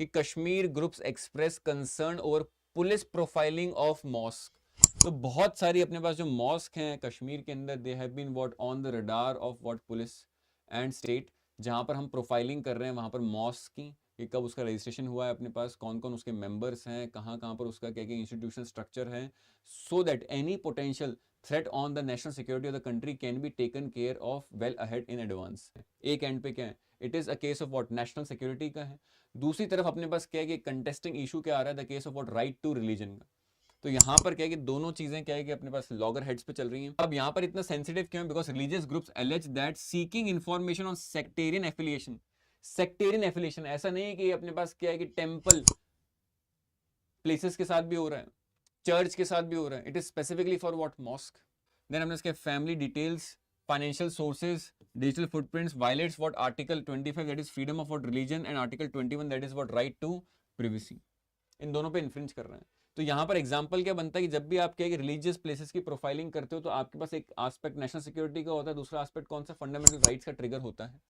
कि Kashmir groups express concern over police profiling of mosque. तो बहुत सारी अपने पास जो मॉस्क हैं कश्मीर के अंदर, they have been what on the radar of what police and state, जहां पर हम प्रोफाइलिंग कर रहे हैं वहां पर मॉस्क की, कि कब उसका रजिस्ट्रेशन हुआ है, अपने पास कौन कौन उसके मेंबर्स हैं, कहाँ कहाँ पर उसका क्या क्या इंस्टीट्यूशन स्ट्रक्चर है, so that any potential threat on the national security of the country can be taken care of well ahead in advance. एक एंड पे क्या है, it is a case of what national security का है। दूसरी तरफ अपने पास क्या है कि कंटेस्टिंग इशू क्या आ रहा है, the case of what right to religion का। तो यहाँ पर क्या है कि दोनों चीजें क्या है कि अपने पास लॉगर हेड्स पे चल रही हैं। अब यहाँ पर इतना सेंसिटिव क्यों है, because religious groups allege that seeking information on sectarian affiliation. Sectarian affiliation ऐसा नहीं है कि अपने पास क्या है कि टेम्पल प्लेसेस के साथ भी हो रहा है, चर्च के साथ भी हो रहा है, it is specifically for what mosque. Then हमने इसके family details, financial sources, digital footprints, violates what article 25 that is freedom of what religion and article 21 that is what right to privacy. इन दोनों पे इन्फ्रिंज कर रहे हैं। तो यहाँ पर एग्जांपल क्या बनता है कि जब भी आप क्या है कि रिलीजियस प्लेसेस की प्रोफाइलिंग करते हो तो आपके पास एक एस्पेक्ट नेशनल सिक्योरिटी का होता है, दूसरा एस्पेक्ट कौन सा, फंडामेंटल राइट्स का ट्रिगर होता है।